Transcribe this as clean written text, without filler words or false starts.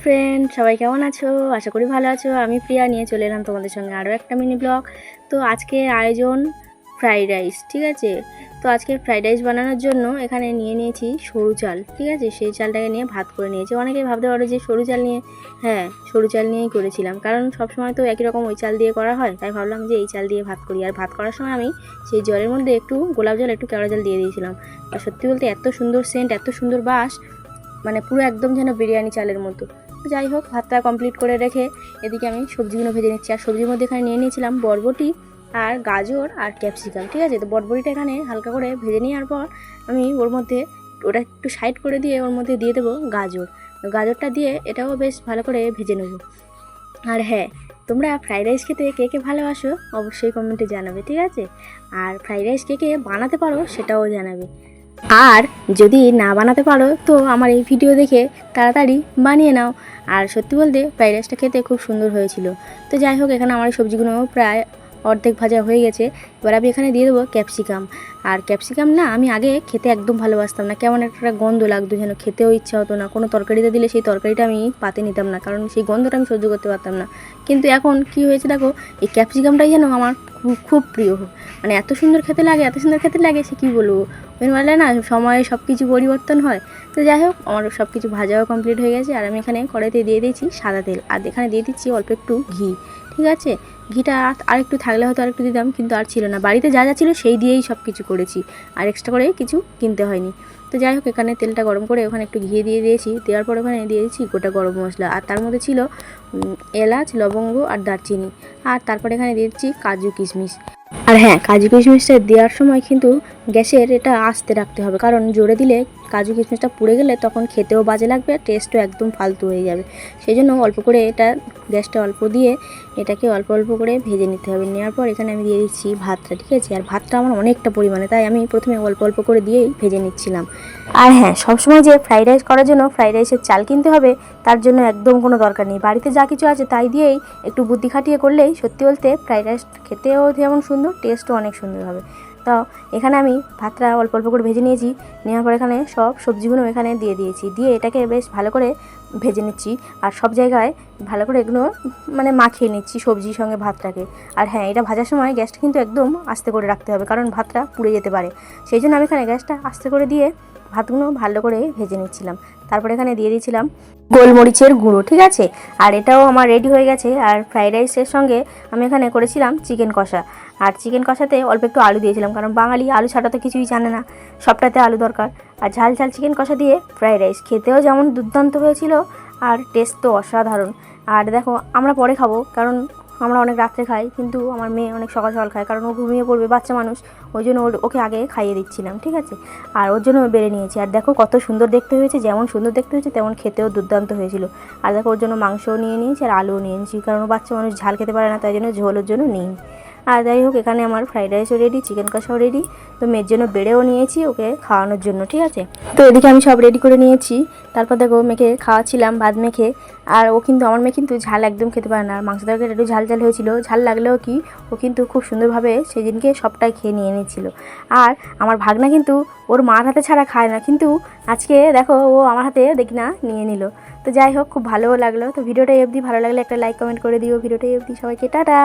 Friend, সবাই কেমন আছো? আশা করি ভালো আছো। আমি প্রিয়া নিয়ে চলে এলাম তোমাদের সঙ্গে আরও একটা মিনি ব্লগ। তো আজকের আয়োজন ফ্রাইড রাইস, ঠিক আছে। তো আজকে ফ্রাইড রাইস বানানোর জন্য এখানে নিয়ে নিয়েছি সরু চাল, ঠিক আছে। সেই চালটাকে নিয়ে ভাত করে নিয়েছি। অনেকেই ভাবতে পারো যে সরু চাল নিয়ে, হ্যাঁ সরু চাল নিয়েই করেছিলাম, কারণ সবসময় তো একই রকম ওই চাল দিয়ে করা হয়, তাই ভাবলাম যে এই চাল দিয়ে ভাত করি। আর ভাত করার সময় আমি সেই জলের মধ্যে একটু গোলাপ জল, একটু কেওড়া জল দিয়ে দিয়েছিলাম। আর সত্যি বলতে এত সুন্দর সেন্ট, এত সুন্দর বাস, মানে পুরো একদম যেন বিরিয়ানি চালের মতো। যাই হোক, ভাতটা কমপ্লিট করে রেখে এদিকে আমি সবজিগুলো ভেজে নিচ্ছি। আর সবজির মধ্যে এখানে নিয়ে নিয়েছিলাম বরবটি আর গাজর আর ক্যাপসিকাম, ঠিক আছে। তো বরবটিটা এখানে হালকা করে ভেজে নেওয়ার পর আমি ওর মধ্যে ওটা একটু সাইড করে দিয়ে ওর মধ্যে দিয়ে দেবো গাজর। গাজরটা দিয়ে এটাও বেশ ভালো করে ভেজে নেবো। আর হ্যাঁ, তোমরা ফ্রাইড রাইস খেতে কে কে ভালোবাসো অবশ্যই কমেন্টে জানাবে, ঠিক আছে। আর ফ্রাইড রাইস কে কে বানাতে পারো সেটাও জানাবে। আর যদি না বানাতে পারো তো আমার এই ভিডিও দেখে তাড়াতাড়ি বানিয়ে নাও। আর সত্যি বলতে ফ্রাইড রাইসটা খেতে খুব সুন্দর হয়েছিল। তো যাই হোক, এখানে আমার সবজিগুলো প্রায় অর্ধেক ভাজা হয়ে গেছে। এবার আমি এখানে দিয়ে দেবো ক্যাপসিকাম। আর ক্যাপসিকাম না আমি আগে খেতে একদম ভালোবাসতাম না, কেমন একটা গন্ধ লাগতো, যেন খেতেও ইচ্ছা হতো না। কোনো তরকারিতে দিলে সেই তরকারিটা আমি পাতে নিতাম না, কারণ সেই গন্ধটা আমি সহ্য করতে পারতাম না। কিন্তু এখন কি হয়েছে দেখো, এই ক্যাপসিকামটাই যেন আমার খুব প্রিয়। মানে এত সুন্দর খেতে লাগে, এত সুন্দর খেতে লাগে সে কী বলবো। বলে না সময়ে সব কিছু পরিবর্তন হয়। তো যাই হোক, আমার সব কিছু ভাজাও কমপ্লিট হয়ে গেছে। আর আমি এখানে কড়াইতে দিয়ে দিয়েছি সাদা তেল, আর এখানে দিয়ে দিচ্ছি অল্প একটু ঘি, ঠিক আছে। ঘিটা আর একটু থাকলে হয়তো আর একটু দিতাম, কিন্তু আর ছিল না। বাড়িতে যা যা ছিল সেই দিয়েই সব কিছু করেছি, আর এক্সট্রা করে কিছু কিনতে হয়নি। তো যাই হোক, এখানে তেলটা গরম করে ওখানে একটু ঘি দিয়ে দিয়েছি। দেওয়ার পর ওখানে দিয়ে দিয়েছি গোটা গরম মশলা, আর তার মধ্যে ছিল এলাচ, লবঙ্গ আর দারচিনি। আর তারপরে এখানে দিয়ে দিচ্ছি কাজু কিশমিশ। আর হ্যাঁ, কাজু কিশমিশটা দেওয়ার সময় কিন্তু গ্যাসের এটা আস্তে রাখতে হবে, কারণ জোরে দিলে কাজু কিশমিশটা পুড়ে গেলে তখন খেতেও বাজে লাগবে, টেস্টও একদম ফালতু হয়ে যাবে। সেই জন্য অল্প করে এটা গ্যাসটা অল্প দিয়ে এটাকে অল্প অল্প করে ভেজে নিতে হবে। নেওয়ার পর এখানে আমি দিয়ে দিচ্ছি ভাতটা, ঠিক আছে। আর ভাতটা আমার অনেকটা পরিমাণে, তাই আমি প্রথমে অল্প অল্প করে দিয়েই ভেজে নিচ্ছিলাম। আর হ্যাঁ, সবসময় যে ফ্রাইড রাইস করার জন্য ফ্রাইড রাইসের চাল কিনতে হবে তার জন্য একদম কোনো দরকার নেই। বাড়িতে যা কিছু আছে তাই দিয়েই একটু বুদ্ধি খাটিয়ে করলেই সত্যি বলতে ফ্রাইড রাইস খেতেও যেমন সুন্দর, টেস্টও অনেক সুন্দর হবে। তো এখানে আমি ভাতটা অল্প অল্প করে ভেজে নিয়েছি। নেওয়ার পর এখানে সব সবজিগুলো এখানে দিয়ে দিয়েছি, দিয়ে এটাকে বেশ ভালো করে ভেজে নিচ্ছি। আর সব জায়গায় ভালো করে এগুলো মানে মাখিয়ে নিচ্ছি সবজির সঙ্গে ভাতটাকে। আর হ্যাঁ, এটা ভাজার সময় গ্যাসটা কিন্তু একদম আস্তে করে রাখতে হবে, কারণ ভাতটা পুড়ে যেতে পারে। সেই জন্য আমি এখানে গ্যাসটা আস্তে করে দিয়ে ভাতগুলো ভালো করে ভেজে নিচ্ছিলাম। তারপরে এখানে দিয়ে দিয়েছিলাম গোলমরিচের গুঁড়ো, ঠিক আছে। আর এটাও আমার রেডি হয়ে গেছে। আর ফ্রাইড রাইসের সঙ্গে আমি এখানে করেছিলাম চিকেন কষা। আর চিকেন কষাতে অল্প একটু আলু দিয়েছিলাম, কারণ বাঙালি আলু ছাড়া তো কিছুই জানে না, সবটাতে আলু দরকার। আর ঝাল ঝাল চিকেন কষা দিয়ে ফ্রাইড রাইস খেতেও যেমন দুর্দান্ত হয়েছিল, আর টেস্ট তো অসাধারণ। আর দেখো, আমরা পরে খাবো, কারণ আমরা অনেক রাত্রে খাই, কিন্তু আমার মেয়ে অনেক সকাল সকাল খায়, কারণ ও ঘুমিয়ে পড়বে, বাচ্চা মানুষ, ওই জন্য ওকে আগে খাইয়ে দিচ্ছিলাম, ঠিক আছে। আর ওর জন্য বেড়ে নিয়েছি। আর দেখো কত সুন্দর দেখতে হয়েছে, যেমন সুন্দর দেখতে হয়েছে তেমন খেতেও দুর্দান্ত হয়েছিল। আর দেখো, ওর জন্য মাংসও নিয়ে নিয়েছি আর আলুও নিয়ে নিয়েছি, কারণ বাচ্চা মানুষ ঝাল খেতে পারে না, তাই জন্য ঝোলের জন্য নিই। আর যাই হোক, এখানে আমার ফ্রাইড রাইসও রেডি, চিকেন কষাও রেডি। তো মেয়ের জন্য বেড়েও নিয়েছি ওকে খাওয়ানোর জন্য, ঠিক আছে। তো এদিকে আমি সব রেডি করে নিয়েছি। তারপর দেখো মেয়েকে খাওয়াচ্ছিলাম ভাত মেখে। আর আমার মেয়ে কিন্তু ঝাল একদম খেতে পারে না। আর মাংস তরকারি একটু ঝাল ঝাল হয়েছিল, ঝাল লাগলেও কি ও কিন্তু খুব সুন্দরভাবে সেদিনকে সবটাই খেয়ে নিয়ে নিয়েছিল। আর আমার ভাগনা কিন্তু ওর মার হাতে ছাড়া খায় না, কিন্তু আজকে দেখো ও আমার হাতে দেখি না নিয়ে নিল। তো যাই হোক, খুব ভালোও লাগলো। তো ভিডিওটা অবধি ভালো লাগলে একটা লাইক কমেন্ট করে দিও। ভিডিওটা অবধি সবাইকে টাটা।